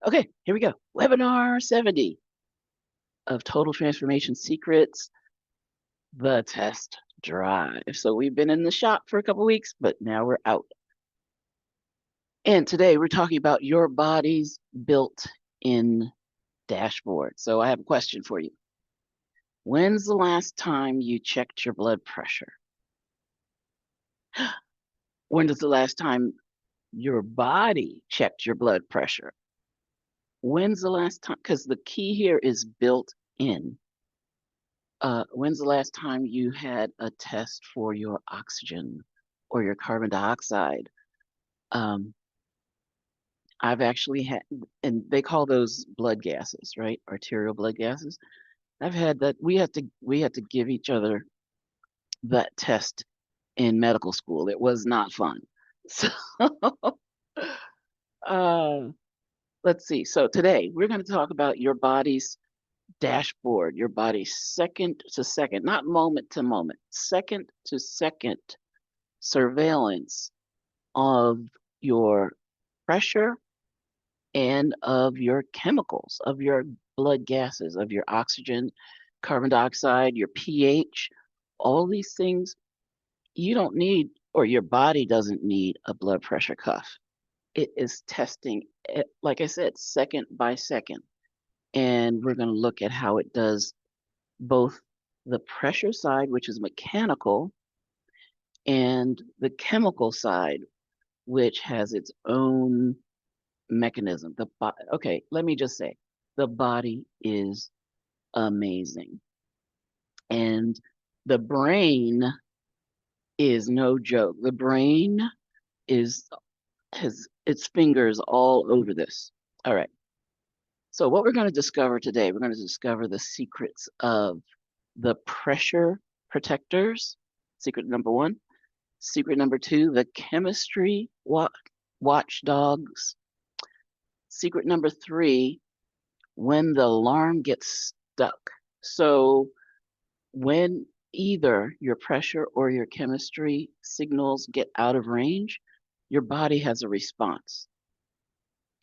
Okay, here we go. Webinar 70 of Total Transformation Secrets, the test drive. So we've been in the shop for a couple weeks, but now we're out. And today we're talking about your body's built-in dashboard. So I have a question for you. When's the last time you checked your blood pressure? When was the last time your body checked your blood pressure? When's the last time? Because the key here is built in. When's the last time you had a test for your oxygen or your carbon dioxide? Um, I've actually had, and they call those blood gases, right? Arterial blood gases. I've had that. We had to give each other that test in medical school. It was not fun. So, uh, let's see. So today we're going to talk about your body's dashboard, your body's second to second, not moment to moment, second to second surveillance of your pressure and of your chemicals, of your blood gases, of your oxygen, carbon dioxide, your pH, all these things you don't need, or your body doesn't need a blood pressure cuff. It is testing it, like I said, second by second. And we're going to look at how it does both the pressure side, which is mechanical, and the chemical side, which has its own mechanism. Okay, let me just say, the body is amazing, and the brain is no joke. The brain is has its fingers all over this. All right. So what we're going to discover today, we're going to discover the secrets of the pressure protectors. Secret number one. Secret number two, the chemistry watchdogs. Secret number three, when the alarm gets stuck. So when either your pressure or your chemistry signals get out of range, your body has a response.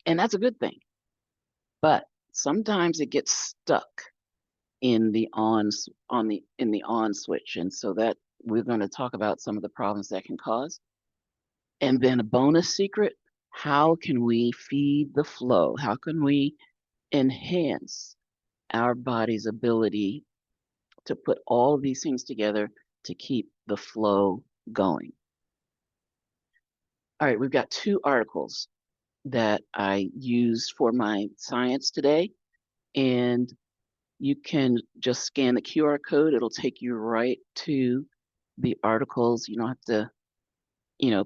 And that's a good thing. But sometimes it gets stuck in the on switch. And so that we're going to talk about some of the problems that can cause. And then a bonus secret, how can we feed the flow? How can we enhance our body's ability to put all of these things together to keep the flow going? All right, we've got two articles that I used for my science today, and you can just scan the QR code. It'll take you right to the articles. You don't have to,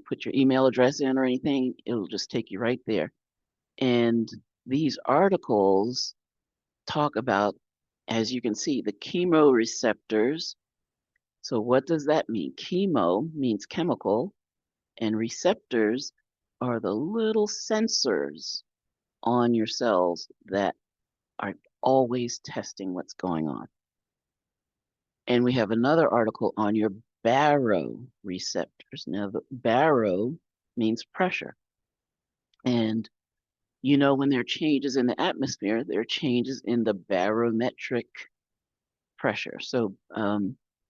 put your email address in or anything. It'll just take you right there. And these articles talk about, as you can see, the chemoreceptors. So what does that mean? Chemo means chemical, and receptors are the little sensors on your cells that are always testing what's going on. And we have another article on your baroreceptors. Now, the baro means pressure. And when there are changes in the atmosphere, there are changes in the barometric pressure. So,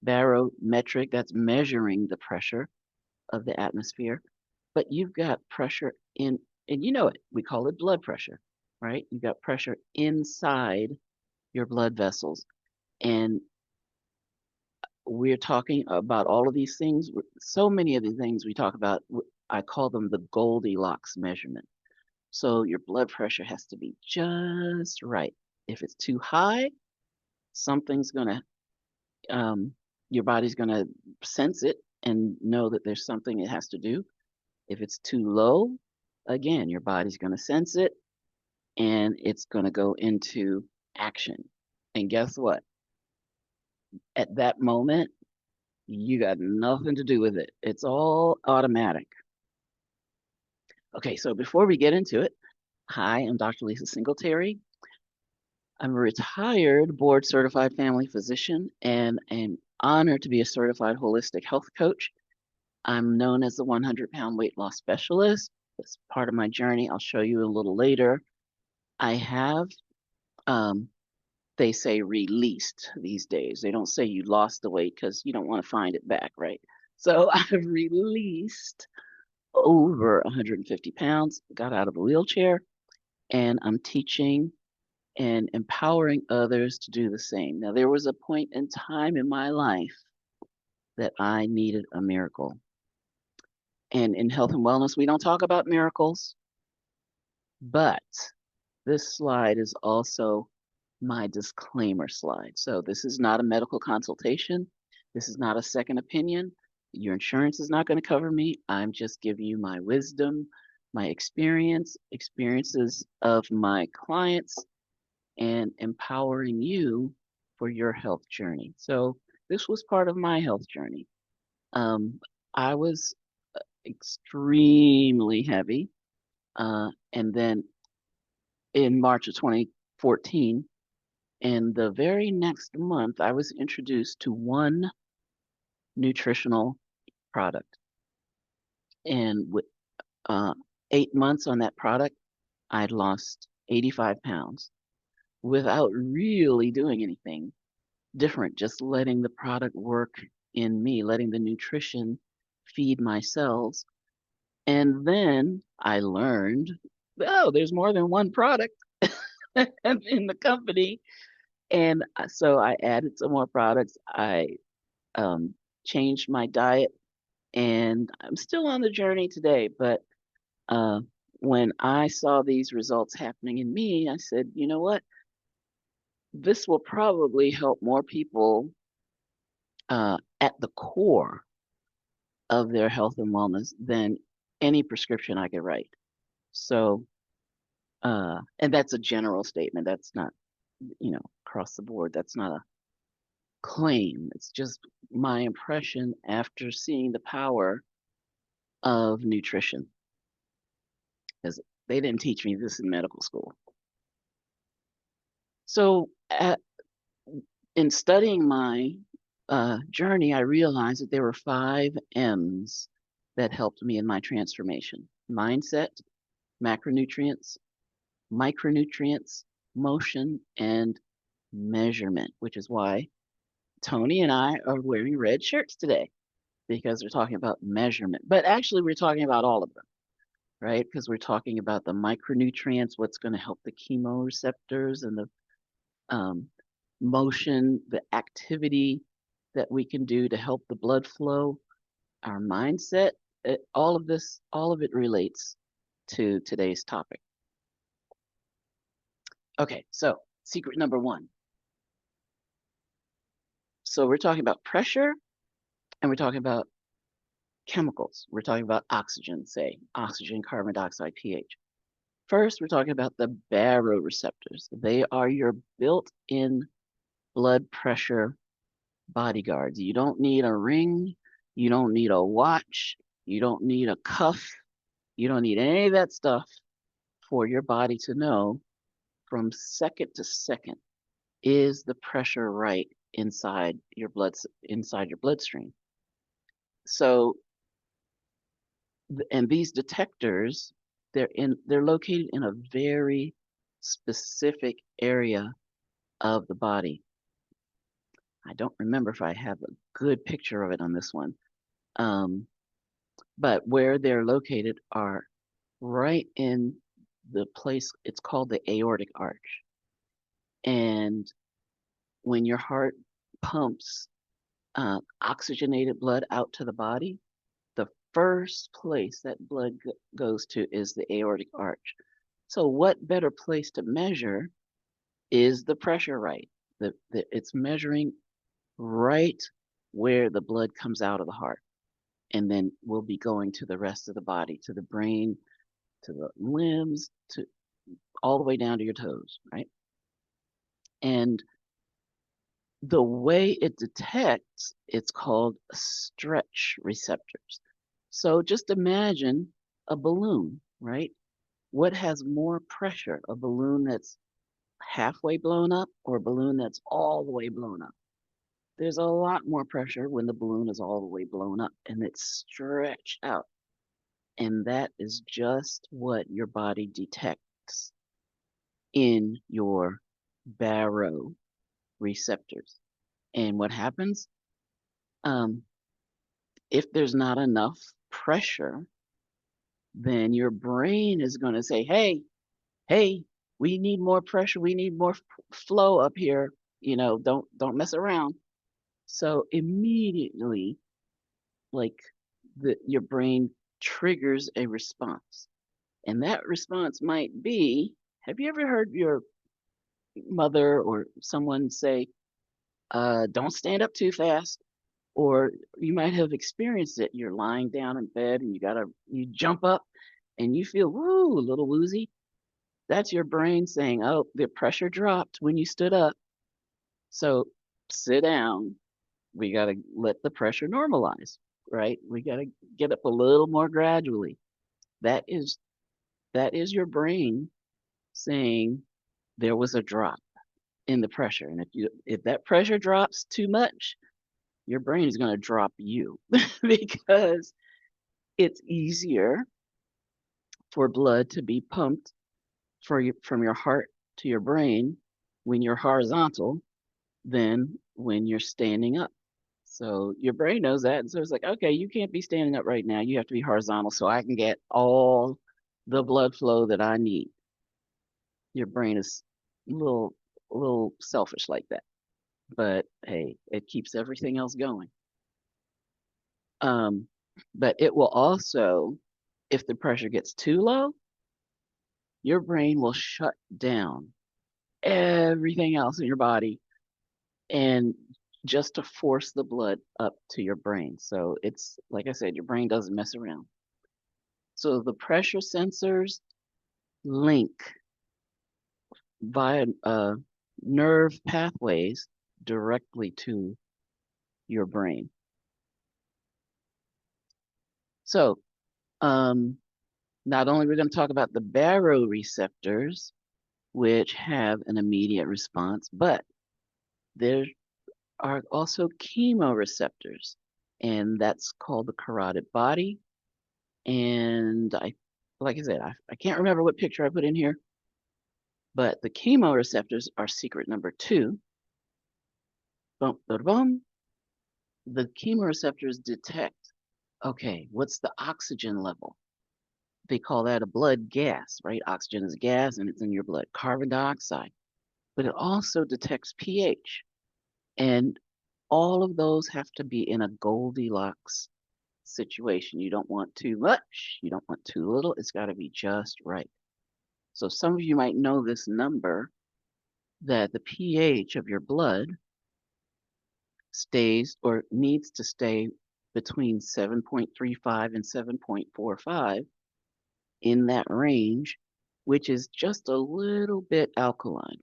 barometric, that's measuring the pressure of the atmosphere. But you've got pressure and you know it, we call it blood pressure, right? You've got pressure inside your blood vessels. And we're talking about all of these things. So many of the things we talk about, I call them the Goldilocks measurement. So your blood pressure has to be just right. If it's too high, something's gonna, your body's gonna sense it and know that there's something it has to do. If it's too low, again, your body's gonna sense it and it's gonna go into action. And guess what? At that moment, you got nothing to do with it. It's all automatic. Okay, so before we get into it, hi, I'm Dr. Lisa Singletary. I'm a retired board certified family physician and am honored to be a certified holistic health coach. I'm known as the 100-pound weight loss specialist. That's part of my journey. I'll show you a little later. I have, um, they say released these days. They don't say you lost the weight because you don't want to find it back, right? So I've released over 150 pounds, got out of a wheelchair, and I'm teaching and empowering others to do the same. Now, there was a point in time in my life that I needed a miracle. And in health and wellness, we don't talk about miracles, but this slide is also my disclaimer slide. So this is not a medical consultation. This is not a second opinion. Your insurance is not going to cover me. I'm just giving you my wisdom, my experiences of my clients, and empowering you for your health journey. So this was part of my health journey. I was extremely heavy. And then in March of 2014, and the very next month, I was introduced to one nutritional product. And with uh, 8 months on that product, I'd lost 85 pounds without really doing anything different, just letting the product work in me, letting the nutrition feed my cells. And then I learned, oh, there's more than one product in the company. And so I added some more products. I um, changed my diet, and I'm still on the journey today. But uh, when I saw these results happening in me, I said, you know what? This will probably help more people at the core of their health and wellness than any prescription I could write. So, and that's a general statement. That's not, across the board. That's not a claim. It's just my impression after seeing the power of nutrition, because they didn't teach me this in medical school. So, in studying my journey, I realized that there were 5 M's that helped me in my transformation: mindset, macronutrients, micronutrients, motion, and measurement, which is why Tony and I are wearing red shirts today, because we're talking about measurement. But actually, we're talking about all of them, right? Because we're talking about the micronutrients, what's going to help the chemoreceptors, and the um, motion, the activity that we can do to help the blood flow, our mindset. All of this, all of it relates to today's topic. Okay, so secret number one. So we're talking about pressure, and we're talking about chemicals. We're talking about oxygen, say, oxygen, carbon dioxide, pH. First, we're talking about the baroreceptors. They are your built-in blood pressure bodyguards. You don't need a ring. You don't need a watch. You don't need a cuff. You don't need any of that stuff for your body to know from second to second, is the pressure right inside your bloodstream. So, and these detectors, they're located in a very specific area of the body. I don't remember if I have a good picture of it on this one. But where they're located are right in the place, it's called the aortic arch. And when your heart pumps oxygenated blood out to the body, the first place that blood goes to is the aortic arch. So what better place to measure is the pressure right? It's measuring right where the blood comes out of the heart. And then we'll be going to the rest of the body, to the brain, to the limbs, to all the way down to your toes, right? And the way it detects, it's called stretch receptors. So just imagine a balloon, right? What has more pressure, a balloon that's halfway blown up or a balloon that's all the way blown up? There's a lot more pressure when the balloon is all the way blown up and it's stretched out. And that is just what your body detects. in your baroreceptors. And what happens? Um, if there's not enough pressure, then your brain is going to say, hey, we need more pressure. We need more flow up here. You know, don't mess around. So immediately, like your brain triggers a response. And that response might be, have you ever heard your mother or someone say, don't stand up too fast? Or you might have experienced it. You're lying down in bed and you jump up and you feel, woo, a little woozy. That's your brain saying, oh, the pressure dropped when you stood up. So sit down. We got to let the pressure normalize, right? We got to get up a little more gradually. That is your brain saying there was a drop in the pressure. And if that pressure drops too much, your brain is going to drop you because it's easier for blood to be pumped from your heart to your brain when you're horizontal than when you're standing up. So your brain knows that. And so it's like, okay, you can't be standing up right now. You have to be horizontal so I can get all the blood flow that I need. Your brain is a little selfish like that. But hey, it keeps everything else going. Um, but it will also, if the pressure gets too low, your brain will shut down everything else in your body and just to force the blood up to your brain. So it's like I said, your brain doesn't mess around. So the pressure sensors link via nerve pathways directly to your brain. So not only we're going to talk about the baroreceptors, which have an immediate response, but there are also chemoreceptors, and that's called the carotid body. And like I said, I can't remember what picture I put in here, but the chemoreceptors are secret number 2. Boom, boom, boom. The chemoreceptors detect, okay, what's the oxygen level? They call that a blood gas, right? Oxygen is a gas and it's in your blood, carbon dioxide. But it also detects pH. And all of those have to be in a Goldilocks situation. You don't want too much, you don't want too little. It's got to be just right. So some of you might know this number that the pH of your blood stays or needs to stay between 7.35 and 7.45 in that range, which is just a little bit alkaline.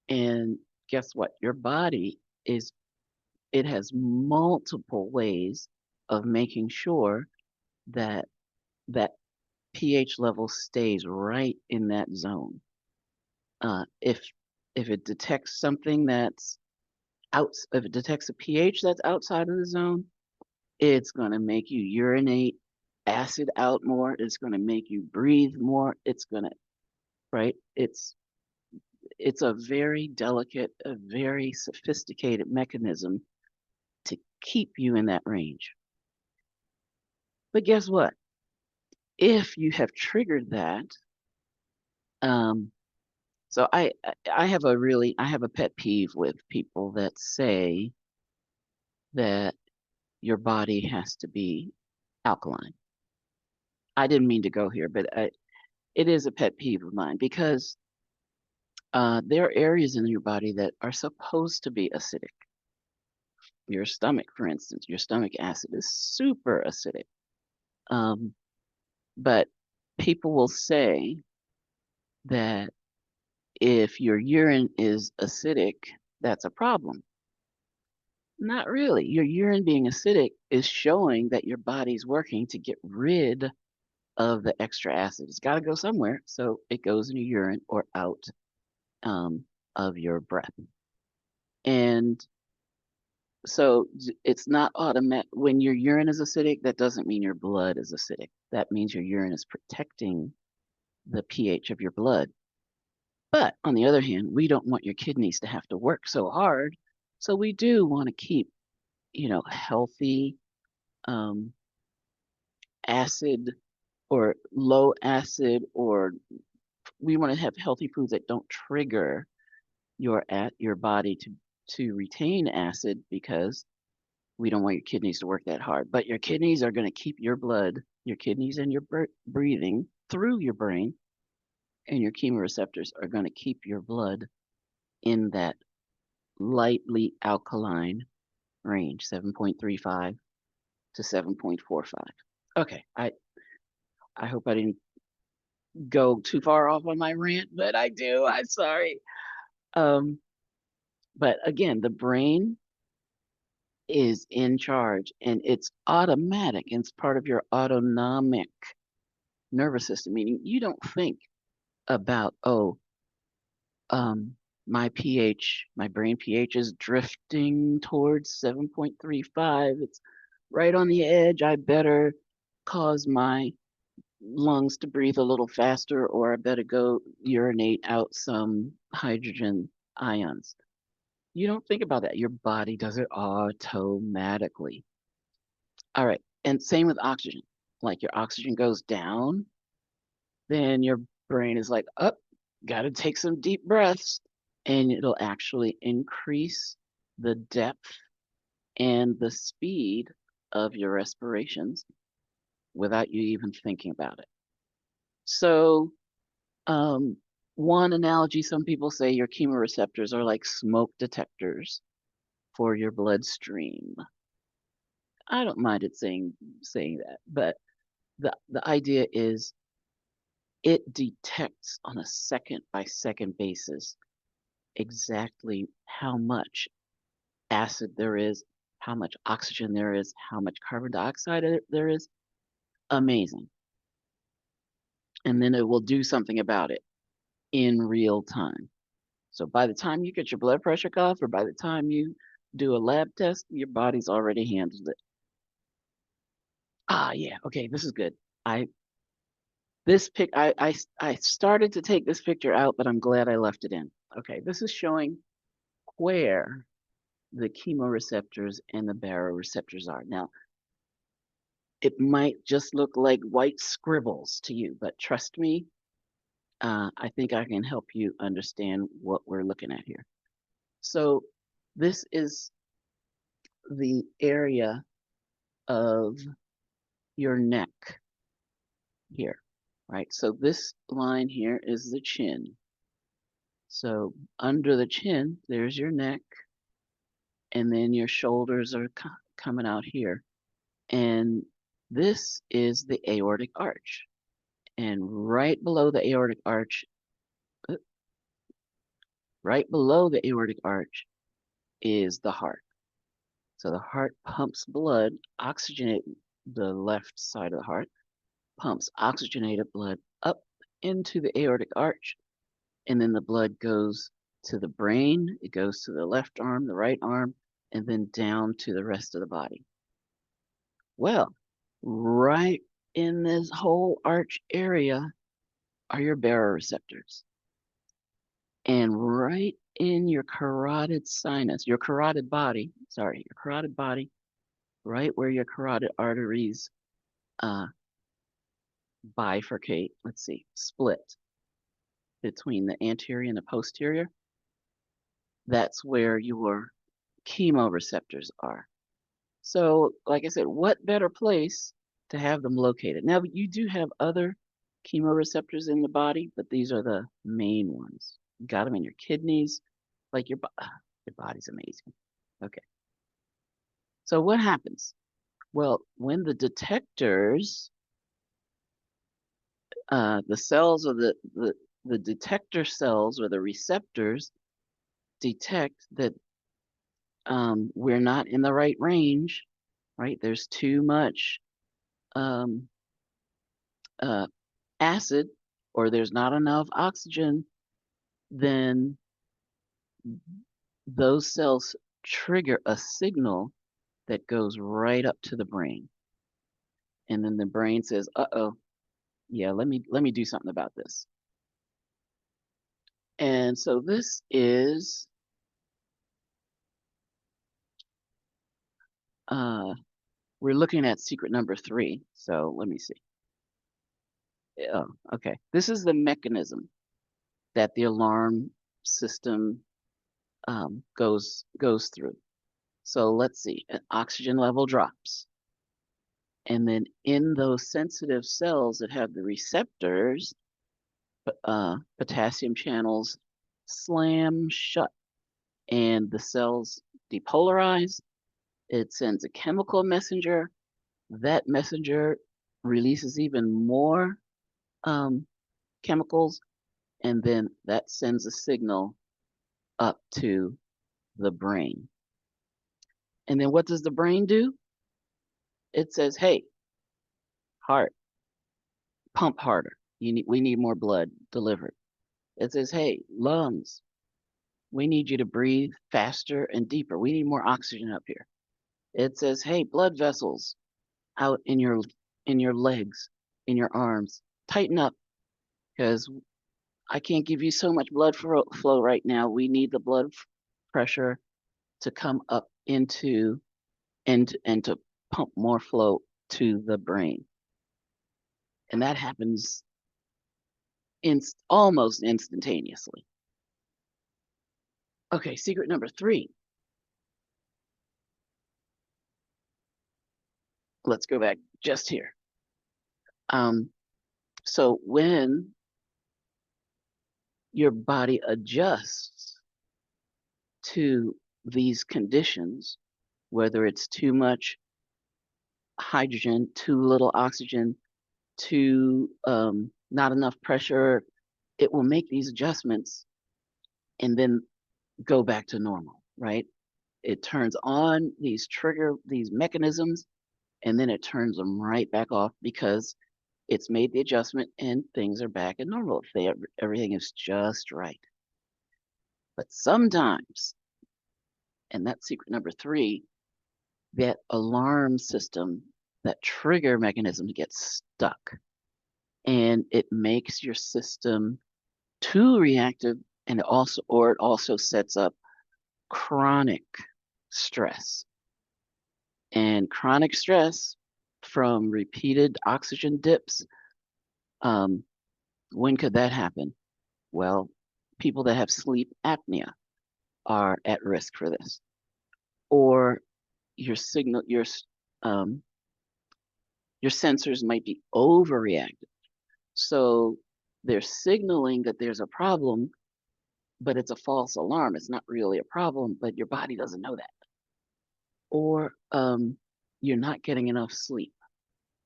And guess what? Your body it has multiple ways of making sure that that pH level stays right in that zone. If it detects something that's if it detects a pH that's outside of the zone, it's going to make you urinate acid out more. It's going to make you breathe more. It's going to, right? It's a very delicate, a very sophisticated mechanism to keep you in that range. But guess what? If you have triggered that, so I have a pet peeve with people that say that your body has to be alkaline. I didn't mean to go here, but it is a pet peeve of mine because there are areas in your body that are supposed to be acidic. Your stomach, for instance, your stomach acid is super acidic. But people will say that if your urine is acidic, that's a problem. Not really. Your urine being acidic is showing that your body's working to get rid of the extra acid. It's got to go somewhere, so it goes in your urine or out of your breath. And so it's not automatic. When your urine is acidic, that doesn't mean your blood is acidic. That means your urine is protecting the pH of your blood. But on the other hand, we don't want your kidneys to have to work so hard. So we do want to keep, healthy um, acid or low acid, or we want to have healthy foods that don't trigger your body to retain acid because we don't want your kidneys to work that hard. But your kidneys are going to keep your kidneys and your breathing through your brain, and your chemoreceptors are going to keep your blood in that lightly alkaline range, 7.35 to 7.45. Okay, I hope I didn't go too far off on my rant, but I do. I'm sorry. Um, but again, the brain is in charge and it's automatic. And it's part of your autonomic nervous system, meaning you don't think about, um, my brain pH is drifting towards 7.35. It's right on the edge. I better cause my lungs to breathe a little faster, or I better go urinate out some hydrogen ions. You don't think about that. Your body does it automatically. All right. And same with oxygen. Like your oxygen goes down, then your brain is like, up, gotta take some deep breaths. And it'll actually increase the depth and the speed of your respirations without you even thinking about it. So, um, one analogy, some people say your chemoreceptors are like smoke detectors for your bloodstream. I don't mind it saying that, but the idea is it detects on a second by second basis exactly how much acid there is, how much oxygen there is, how much carbon dioxide there is. Amazing. And then it will do something about it in real time. So by the time you get your blood pressure cuff, or by the time you do a lab test, your body's already handled it. Ah, yeah. Okay, this is good. I this pic I started to take this picture out, but I'm glad I left it in. Okay, this is showing where the chemoreceptors and the baroreceptors are. Now, it might just look like white scribbles to you, but trust me, I think I can help you understand what we're looking at here. So this is the area of your neck here, right? So this line here is the chin. So under the chin, there's your neck, and then your shoulders are coming out here. And this is the aortic arch. And uh, right below the aortic arch is the heart. So the heart pumps blood, oxygenate the left side of the heart, pumps oxygenated blood up into the aortic arch, and then the blood goes to the brain, it goes to the left arm, the right arm, and then down to the rest of the body. Well, right in this whole arch area are your baroreceptors. And right in your carotid sinus, your carotid body, right where your carotid arteries uh, bifurcate, split between the anterior and the posterior, that's where your chemoreceptors are. So, like I said, what better place to have them located? Now, you do have other chemoreceptors in the body, but these are the main ones. You got them in your kidneys, like your body's amazing. Okay. So what happens? Well, when the detectors, the cells of the detector cells or the receptors detect that we're not in the right range, right? There's too much um, uh, acid or there's not enough oxygen, then those cells trigger a signal that goes right up to the brain. And then the brain says, uh-oh, yeah, let me do something about this. And so this is we're looking at secret number 3. So let me see. Oh, okay. This is the mechanism that the alarm system goes through. So let's see. An oxygen level drops. And then in those sensitive cells that have the receptors, potassium channels slam shut and the cells depolarize. It sends a chemical messenger. That messenger releases even more chemicals, and then that sends a signal up to the brain. And then what does the brain do? It says, hey, heart, pump harder. We need more blood delivered. It says, hey, lungs, we need you to breathe faster and deeper. We need more oxygen up here. It says, hey, blood vessels out in your legs, in your arms, tighten up because I can't give you so much blood flow right now. We need the blood pressure to come up into and to pump more flow to the brain. And that happens almost instantaneously. Okay, secret number 3. Let's go back just here. So when your body adjusts to these conditions, whether it's too much hydrogen, too little oxygen, too not enough pressure, it will make these adjustments and then go back to normal, right? It turns on these mechanisms, and then it turns them right back off because it's made the adjustment and things are back in normal. Everything is just right. But sometimes, and that's secret number 3, that alarm system, that trigger mechanism gets stuck. And it makes your system too reactive, and it also sets up chronic stress. And chronic stress from repeated oxygen dips, when could that happen? Well, people that have sleep apnea are at risk for this. Or your sensors might be overreactive. So they're signaling that there's a problem, but it's a false alarm. It's not really a problem, but your body doesn't know that. Or you're not getting enough sleep.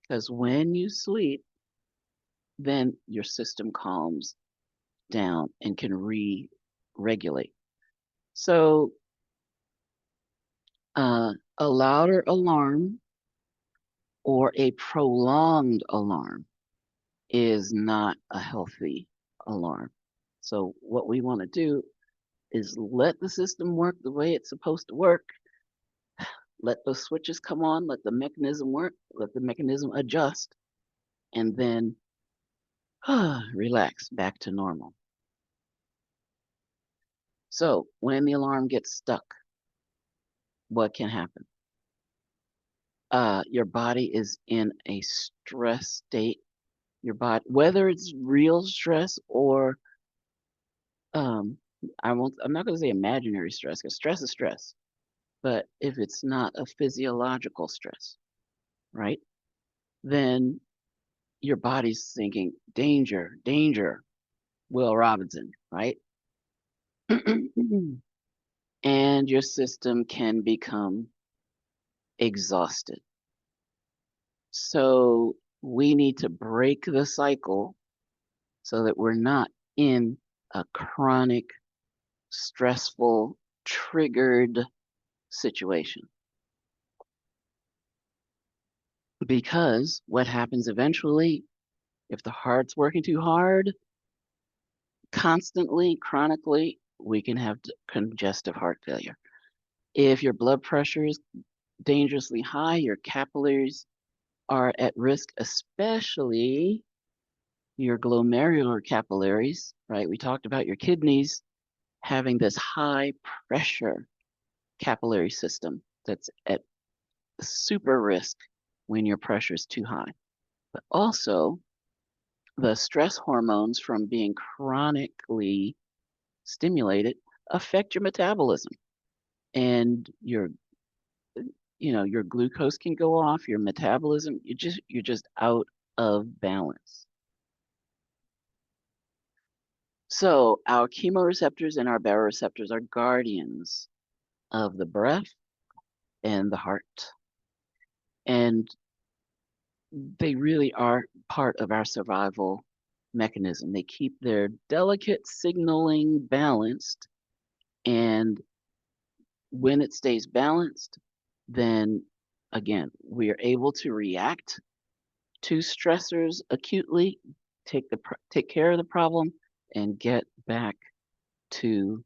Because when you sleep, then your system calms down and can re-regulate. So a louder alarm or a prolonged alarm is not a healthy alarm. So what we want to do is let the system work the way it's supposed to work. Let those switches come on, let the mechanism work, let the mechanism adjust, and then relax back to normal. So when the alarm gets stuck, what can happen? Your body is in a stress state. Your body, whether it's real stress or I'm not going to say imaginary stress, because stress is stress. But if it's not a physiological stress, right, then your body's thinking, danger, danger, Will Robinson, right? And your system can become exhausted. So we need to break the cycle so that we're not in a chronic, stressful, triggered situation. Because what happens eventually, if the heart's working too hard, constantly, chronically, we can have congestive heart failure. If your blood pressure is dangerously high, your capillaries are at risk, especially your glomerular capillaries, right? We talked about your kidneys having this high pressure capillary system that's at super risk when your pressure is too high. But also, the stress hormones from being chronically stimulated affect your metabolism, and your glucose can go off, your metabolism, you're just out of balance. So our chemoreceptors and our baroreceptors are guardians of the breath and the heart. And they really are part of our survival mechanism. They keep their delicate signaling balanced. And when it stays balanced, then again, we are able to react to stressors acutely, take care of the problem, and get back to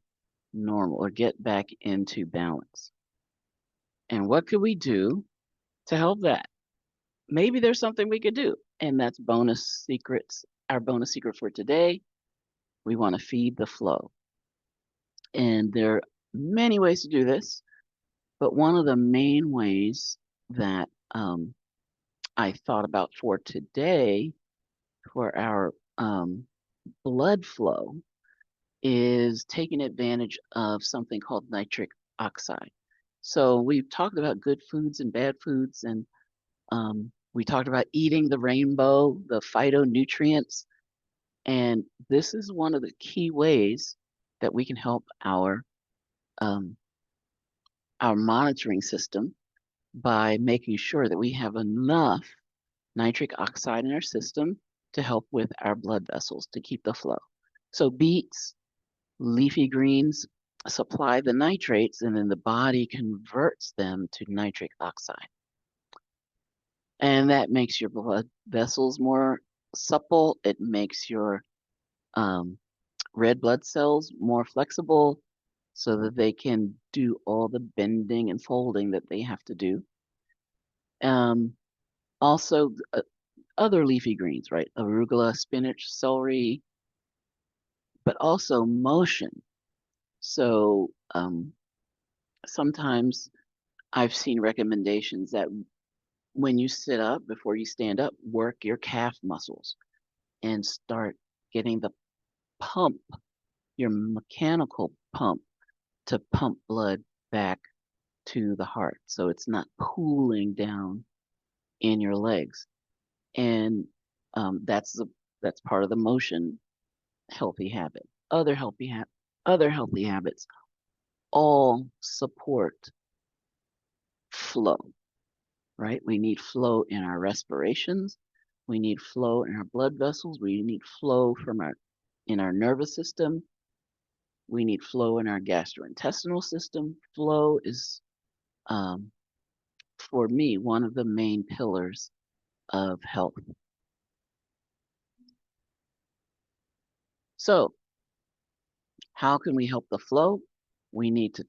normal or get back into balance. And what could we do to help that? Maybe there's something we could do, and that's bonus secrets. Our bonus secret for today, we want to feed the flow. And there are many ways to do this, but one of the main ways that I thought about for today for our blood flow is taking advantage of something called nitric oxide. So we've talked about good foods and bad foods, and we talked about eating the rainbow, the phytonutrients, and this is one of the key ways that we can help um, our monitoring system by making sure that we have enough nitric oxide in our system to help with our blood vessels to keep the flow. So beets, leafy greens supply the nitrates, and then the body converts them to nitric oxide. And that makes your blood vessels more supple. It makes your red blood cells more flexible so that they can do all the bending and folding that they have to do. Also, other leafy greens, right? Arugula, spinach, celery, but also motion. So sometimes I've seen recommendations that when you sit up, before you stand up, work your calf muscles and start getting the pump, your mechanical pump, to pump blood back to the heart. So it's not pooling down in your legs. And that's part of the motion healthy habit. Other healthy habits all support flow, right? We need flow in our respirations. We need flow in our blood vessels. We need flow in our nervous system. We need flow in our gastrointestinal system. Flow is, for me, one of the main pillars of health. So, how can we help the flow? We need to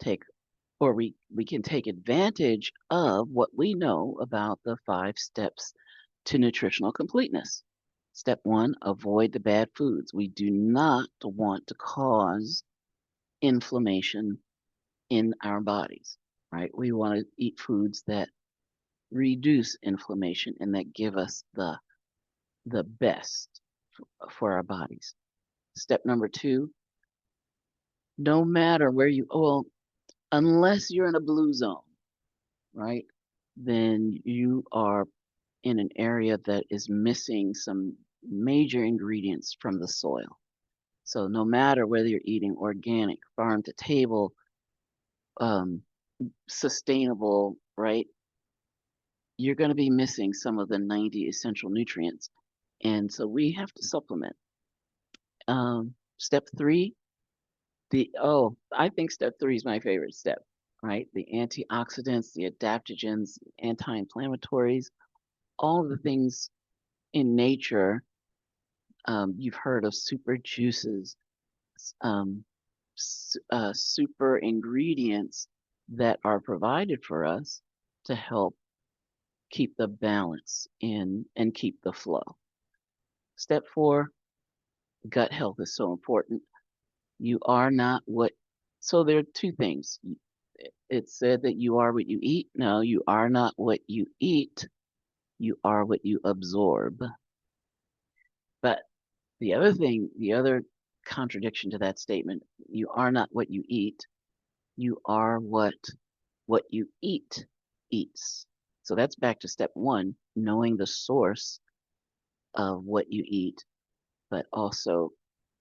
we can take advantage of what we know about the 5 steps to nutritional completeness. Step 1, avoid the bad foods. We do not want to cause inflammation in our bodies, right? We want to eat foods that reduce inflammation and that give us the best for our bodies. Step number 2, no matter where unless you're in a blue zone, right? Then you are in an area that is missing some major ingredients from the soil. So no matter whether you're eating organic, farm to table, sustainable, right? You're going to be missing some of the 90 essential nutrients. And so we have to supplement. Step 3, I think step 3 is my favorite step, right? The antioxidants, the adaptogens, anti-inflammatories, all the things in nature. You've heard of super juices, super ingredients that are provided for us to help keep the balance in and keep the flow. Step 4, gut health is so important. You are not what, so there are two things. It said that you are what you eat. No, you are not what you eat. You are what you absorb. But the other thing, the other contradiction to that statement, you are not what you eat. You are what you eat eats. So that's back to step 1, knowing the source of what you eat, but also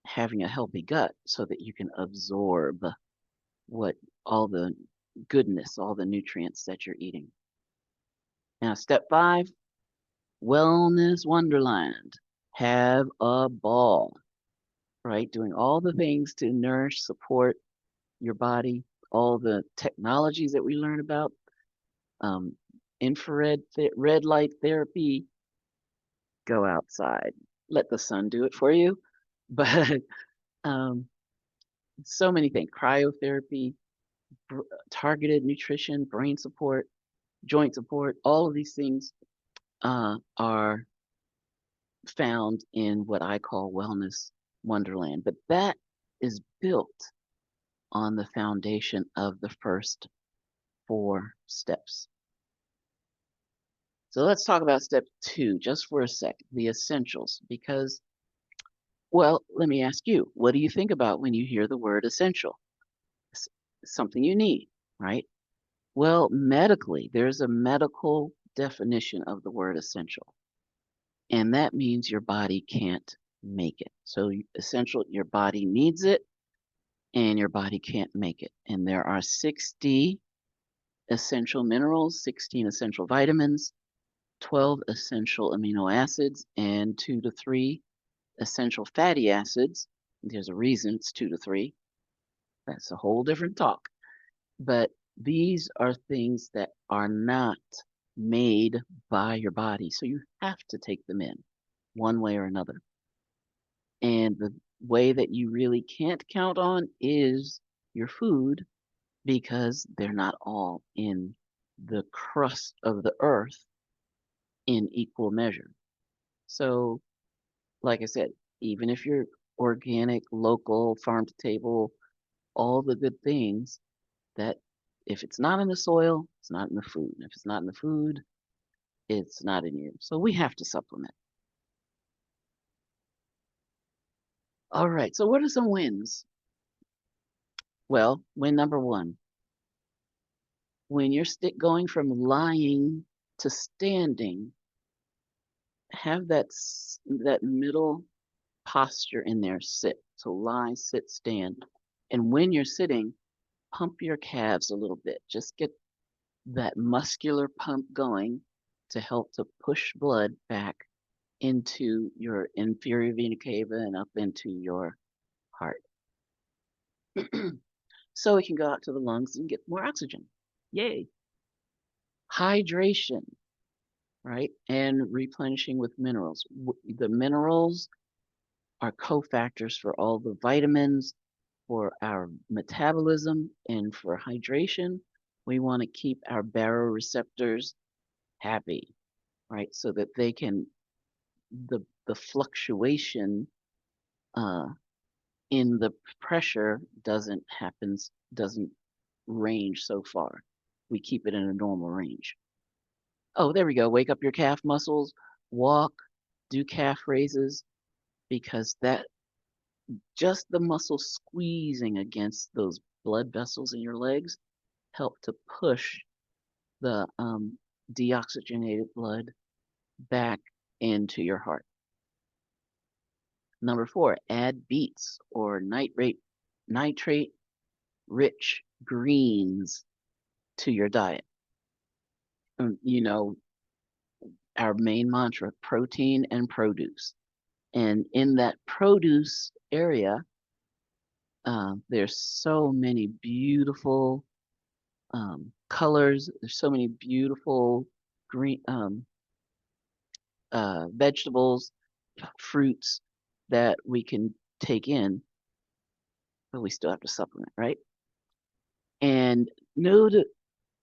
having a healthy gut so that you can absorb what all the goodness, all the nutrients that you're eating. Now, step 5, wellness wonderland. Have a ball, right? Doing all the things to nourish, support your body, all the technologies that we learn about, um, infrared, red light therapy. Go outside, let the sun do it for you. But um, so many things: cryotherapy, targeted nutrition, brain support, joint support. All of these things are found in what I call wellness wonderland. But that is built on the foundation of the first 4 steps. So let's talk about step 2 just for a sec, the essentials, because, well, let me ask you, what do you think about when you hear the word essential? Something you need, right? Well, medically, there's a medical definition of the word essential, and that means your body can't make it. So essential, your body needs it, and your body can't make it. And there are 60 essential minerals, 16 essential vitamins, 12 essential amino acids, and 2 to 3 essential fatty acids. There's a reason it's 2 to 3. That's a whole different talk. But these are things that are not made by your body. So you have to take them in one way or another. And the way that you really can't count on is your food, because they're not all in the crust of the earth in equal measure. So, like I said, even if you're organic, local, farm to table, all the good things, that if it's not in the soil, it's not in the food. And if it's not in the food, it's not in you. So we have to supplement. All right. So what are some wins? Well, win number 1, when you're going from lying to standing, have that middle posture in there, sit. So lie, sit, stand. And when you're sitting, pump your calves a little bit. Just get that muscular pump going to help to push blood back into your inferior vena cava and up into your heart. So it can go out to the lungs and get more oxygen. Yay. Hydration, right? And replenishing with minerals. The minerals are cofactors for all the vitamins, for our metabolism, and for hydration. We want to keep our baroreceptors happy, right? So that they can, the fluctuation in the pressure doesn't range so far. We keep it in a normal range. Oh, there we go. Wake up your calf muscles, walk, do calf raises, because that, just the muscle squeezing against those blood vessels in your legs help to push the deoxygenated blood back into your heart. Number 4, add beets or nitrate rich greens to your diet. You know, our main mantra, protein and produce. And in that produce area, there's so many beautiful colors. There's so many beautiful green vegetables, fruits that we can take in, but we still have to supplement, right? And know to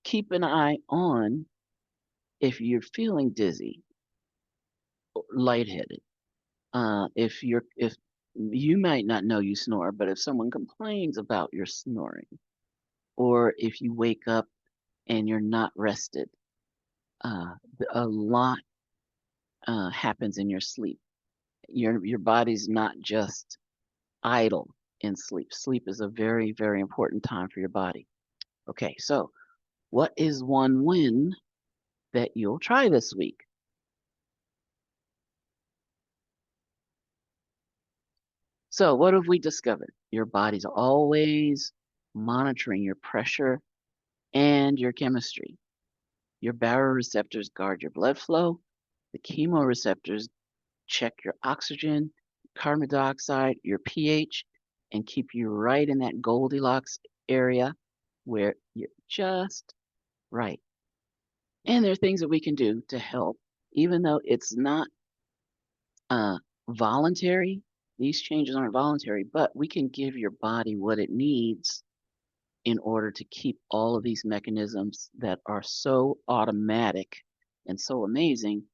keep an eye on if you're feeling dizzy, lightheaded, If you might not know you snore, but if someone complains about your snoring, or if you wake up and you're not rested, a lot happens in your sleep. Your body's not just idle in sleep. Sleep is a very, very important time for your body. Okay, so what is one win that you'll try this week? So what have we discovered? Your body's always monitoring your pressure and your chemistry. Your baroreceptors guard your blood flow. The chemoreceptors check your oxygen, carbon dioxide, your pH, and keep you right in that Goldilocks area where you're just right. And there are things that we can do to help, even though it's not uh, voluntary. These changes aren't voluntary, but we can give your body what it needs in order to keep all of these mechanisms that are so automatic and so amazing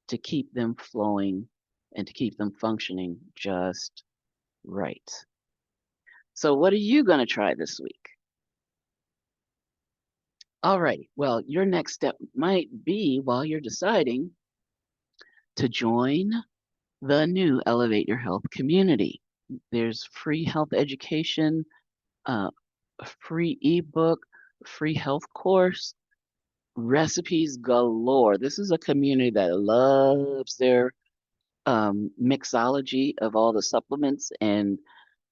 to keep them flowing and to keep them functioning just right. So what are you going to try this week? All right. Well, your next step might be, while you're deciding, to join the new Elevate Your Health community. There's free health education, a free ebook, free health course, recipes galore. This is a community that loves their mixology of all the supplements and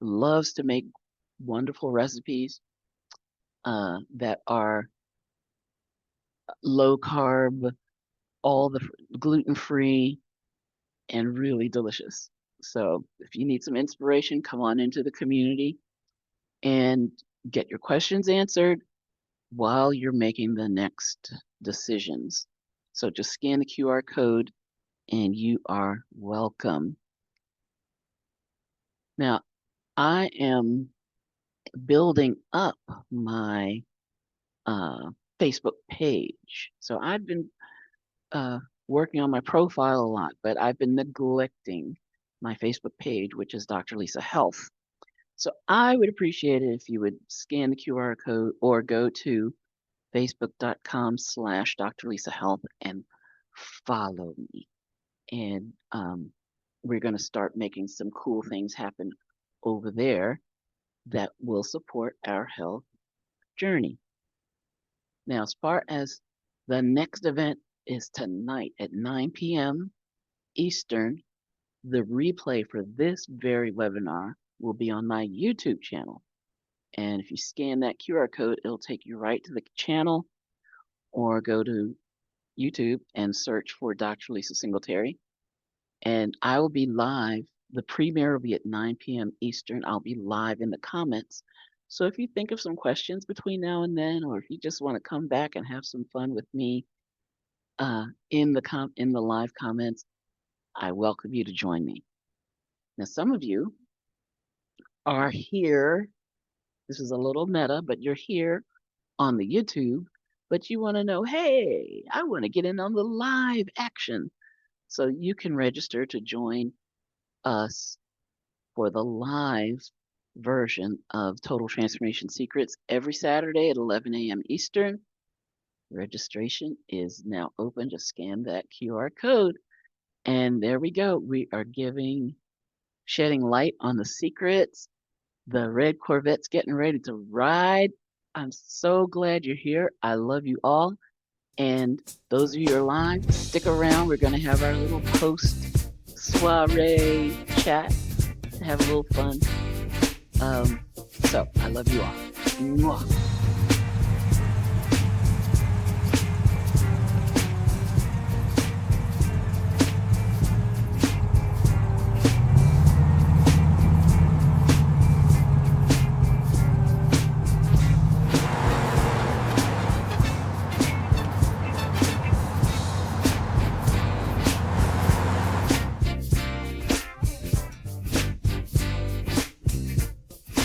loves to make wonderful recipes that are low carb, all the gluten free, and really delicious. So if you need some inspiration, come on into the community and get your questions answered while you're making the next decisions. So just scan the QR code and you are welcome. Now, I am building up my Facebook page. So I've been working on my profile a lot, but I've been neglecting my Facebook page, which is Dr. Lisa Health. So I would appreciate it if you would scan the QR code or go to facebook.com/Dr. Lisa Health and follow me. And we're going to start making some cool things happen over there that will support our health journey. Now, as far as the next event is tonight at 9 p.m. Eastern, the replay for this very webinar will be on my YouTube channel. And if you scan that QR code, it'll take you right to the channel, or go to YouTube and search for Dr. Lisa Singletary. And I will be live. The premiere will be at 9 p.m. Eastern. I'll be live in the comments. So if you think of some questions between now and then, or if you just want to come back and have some fun with me in the live comments, I welcome you to join me. Now, some of you are here. This is a little meta, but you're here on the YouTube, but you want to know, hey, I want to get in on the live action. So you can register to join us for the live version of Total Transformation Secrets every Saturday at 11 a.m. Eastern. Registration is now open. Just scan that QR code. And there we go. We are shedding light on the secrets. The red Corvette's getting ready to ride. I'm so glad you're here. I love you all. And those of you who are live, stick around. We're going to have our little post soiree chat to have a little fun. So I love you all. Mwah.